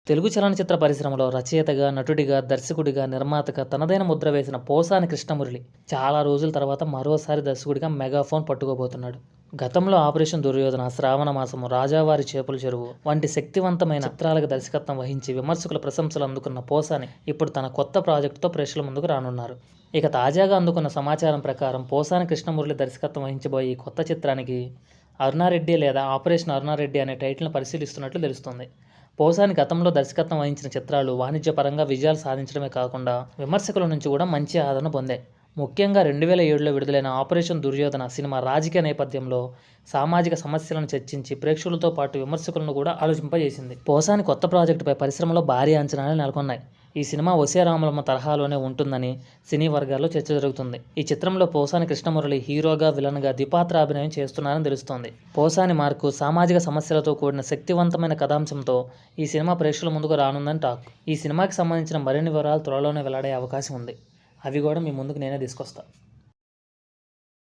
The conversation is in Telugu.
తెలుగు చలనచిత్ర పరిశ్రమలో రచయితగా, నటుడిగా, దర్శకుడిగా, నిర్మాతగా తనదైన ముద్ర వేసిన పోసాని కృష్ణమురళి చాలా రోజుల తర్వాత మరోసారి దర్శకుడిగా మెగాఫోన్ పట్టుకోబోతున్నాడు. గతంలో ఆపరేషన్ దుర్యోధన, శ్రావణ మాసము, రాజావారి చేపల చెరువు వంటి శక్తివంతమైన చిత్రాలకు దర్శకత్వం వహించి విమర్శకుల ప్రశంసలు అందుకున్న పోసాని ఇప్పుడు తన కొత్త ప్రాజెక్టుతో ప్రేక్షకుల ముందుకు రానున్నారు. ఇక తాజాగా అందుకున్న సమాచారం ప్రకారం పోసాని కృష్ణమురళి దర్శకత్వం వహించబోయే ఈ కొత్త చిత్రానికి అరుణారెడ్డి లేదా ఆపరేషన్ అరుణారెడ్డి అనే టైటిల్ను పరిశీలిస్తున్నట్లు తెలుస్తోంది. పోసాని గతంలో దర్శకత్వం వహించిన చిత్రాలు వాణిజ్యపరంగా విజయాలు సాధించడమే కాకుండా విమర్శకుల నుంచి కూడా మంచి ఆదరణ పొందాయి. ముఖ్యంగా 2007లో విడుదలైన ఆపరేషన్ దుర్యోధన సినిమా రాజకీయ నేపథ్యంలో సామాజిక సమస్యలను చర్చించి ప్రేక్షకులతో పాటు విమర్శకులను కూడా ఆలోచింపజేసింది. పోసాని కొత్త ప్రాజెక్టుపై పరిశ్రమలో భారీ అంచనాలు నెలకొన్నాయి. ఈ సినిమా ఒసే రామలమ్మ తరహాలోనే ఉంటుందని సినీ వర్గాల్లో చర్చ జరుగుతుంది. ఈ చిత్రంలో పోసాని కృష్ణమురళి హీరోగా, విలన్గా ద్విపాత్ర అభినయం చేస్తున్నారని తెలుస్తోంది. పోసాని మార్కు సామాజిక సమస్యలతో కూడిన శక్తివంతమైన కథాంశంతో ఈ సినిమా ప్రేక్షకుల ముందుకు రానుందని టాక్. ఈ సినిమాకి సంబంధించిన మరిన్ని వివరాలు త్వరలోనే వెల్లడే అవకాశం ఉంది. అవి కూడా మీ ముందుకు నేనే తీసుకొస్తాను.